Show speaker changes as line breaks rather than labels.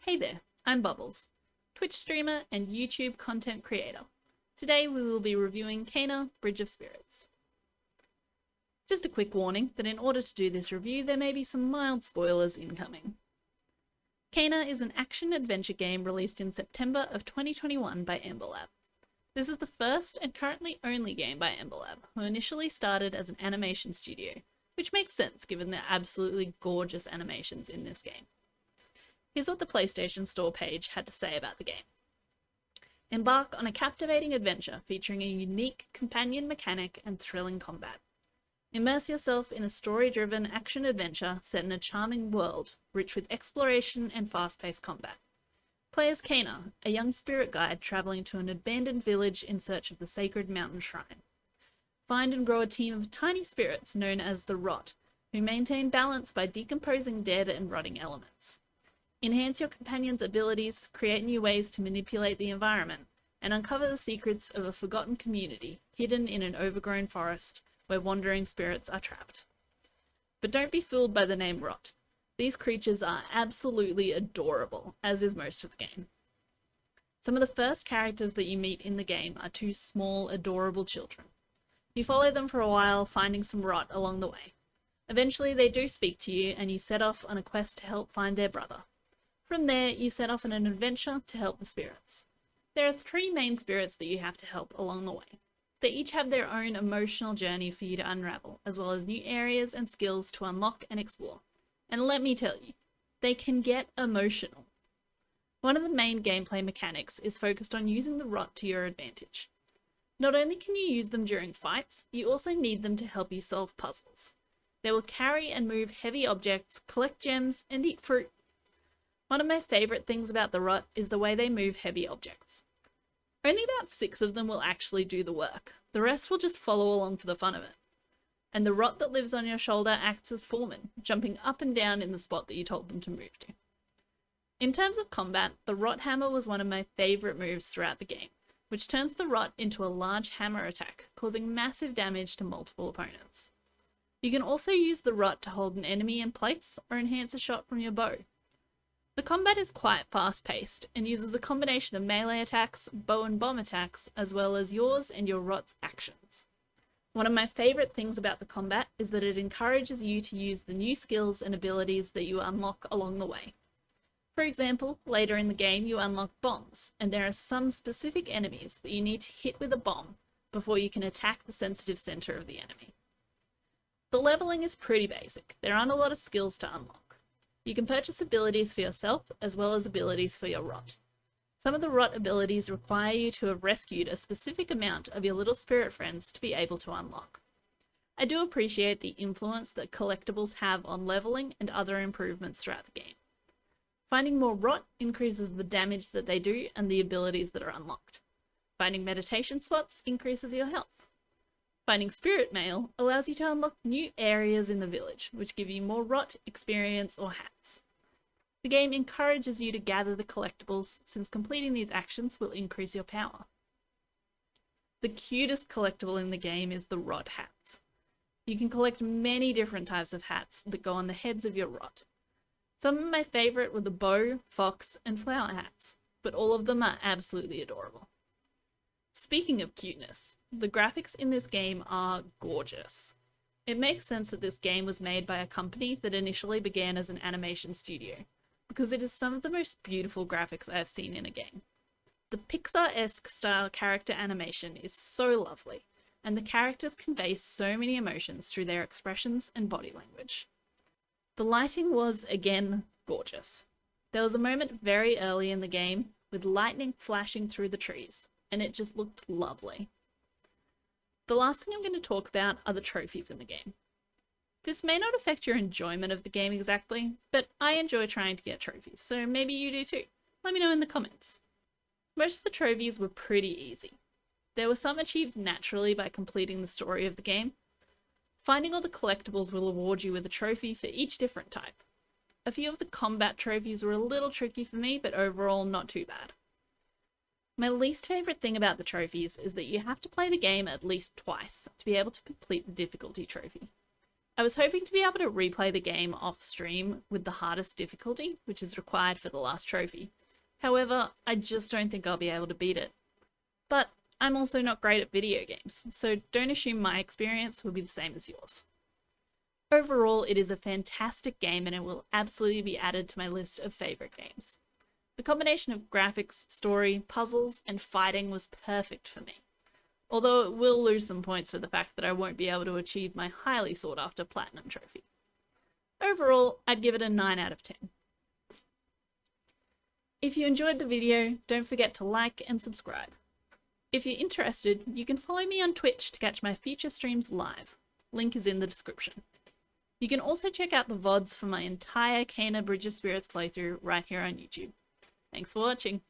Hey there, I'm Bubbles, Twitch streamer and YouTube content creator. Today we will be reviewing Kena: Bridge of Spirits. Just a quick warning that in order to do this review there may be some mild spoilers incoming. Kena is an action-adventure game released in September of 2021 by Ember Lab. This is the first and currently only game by Ember Lab, who initially started as an animation studio, which makes sense given the absolutely gorgeous animations in this game. Here's what the PlayStation Store page had to say about the game. Embark on a captivating adventure featuring a unique companion mechanic and thrilling combat. Immerse yourself in a story-driven action-adventure set in a charming world, rich with exploration and fast-paced combat. Play as Kena, a young spirit guide travelling to an abandoned village in search of the sacred mountain shrine. Find and grow a team of tiny spirits known as the Rot, who maintain balance by decomposing dead and rotting elements. Enhance your companion's abilities, create new ways to manipulate the environment, and uncover the secrets of a forgotten community hidden in an overgrown forest where wandering spirits are trapped. But don't be fooled by the name Rot. These creatures are absolutely adorable, as is most of the game. Some of the first characters that you meet in the game are two small, adorable children. You follow them for a while, finding some Rot along the way. Eventually they do speak to you, and you set off on a quest to help find their brother. From there, you set off on an adventure to help the spirits. There are three main spirits that you have to help along the way. They each have their own emotional journey for you to unravel, as well as new areas and skills to unlock and explore. And let me tell you, they can get emotional. One of the main gameplay mechanics is focused on using the Rot to your advantage. Not only can you use them during fights, you also need them to help you solve puzzles. They will carry and move heavy objects, collect gems, and eat fruit. One of my favourite things about the Rot is the way they move heavy objects. Only about 6 of them will actually do the work. The rest will just follow along for the fun of it. And the Rot that lives on your shoulder acts as foreman, jumping up and down in the spot that you told them to move to. In terms of combat, the Rot Hammer was one of my favourite moves throughout the game, which turns the Rot into a large hammer attack, causing massive damage to multiple opponents. You can also use the Rot to hold an enemy in place or enhance a shot from your bow. The combat is quite fast-paced and uses a combination of melee attacks, bow and bomb attacks, as well as yours and your Rot's actions. One of my favourite things about the combat is that it encourages you to use the new skills and abilities that you unlock along the way. For example, later in the game you unlock bombs, and there are some specific enemies that you need to hit with a bomb before you can attack the sensitive centre of the enemy. The levelling is pretty basic. There aren't a lot of skills to unlock. You can purchase abilities for yourself, as well as abilities for your Rot. Some of the Rot abilities require you to have rescued a specific amount of your little spirit friends to be able to unlock. I do appreciate the influence that collectibles have on leveling and other improvements throughout the game. Finding more Rot increases the damage that they do and the abilities that are unlocked. Finding meditation spots increases your health. Finding Spirit Mail allows you to unlock new areas in the village, which give you more Rot, experience, or hats. The game encourages you to gather the collectibles, since completing these actions will increase your power. The cutest collectible in the game is the Rot hats. You can collect many different types of hats that go on the heads of your Rot. Some of my favourite were the bow, fox, and flower hats, but all of them are absolutely adorable. Speaking of cuteness, the graphics in this game are gorgeous. It makes sense that this game was made by a company that initially began as an animation studio, because it is some of the most beautiful graphics I have seen in a game. The Pixar-esque style character animation is so lovely, and the characters convey so many emotions through their expressions and body language. The lighting was, again, gorgeous. There was a moment very early in the game with lightning flashing through the trees, and it just looked lovely. The last thing I'm going to talk about are the trophies in the game. This may not affect your enjoyment of the game exactly, but I enjoy trying to get trophies, so maybe you do too. Let me know in the comments. Most of the trophies were pretty easy. There were some achieved naturally by completing the story of the game. Finding all the collectibles will award you with a trophy for each different type. A few of the combat trophies were a little tricky for me, but overall not too bad. My least favourite thing about the trophies is that you have to play the game at least twice to be able to complete the difficulty trophy. I was hoping to be able to replay the game off stream with the hardest difficulty, which is required for the last trophy. However, I just don't think I'll be able to beat it. But I'm also not great at video games, so don't assume my experience will be the same as yours. Overall, it is a fantastic game and it will absolutely be added to my list of favourite games. The combination of graphics, story, puzzles, and fighting was perfect for me. Although it will lose some points for the fact that I won't be able to achieve my highly sought after Platinum trophy. Overall, I'd give it a 9 out of 10. If you enjoyed the video, don't forget to like and subscribe. If you're interested, you can follow me on Twitch to catch my future streams live. Link is in the description. You can also check out the VODs for my entire Kena Bridge of Spirits playthrough right here on YouTube. Thanks for watching.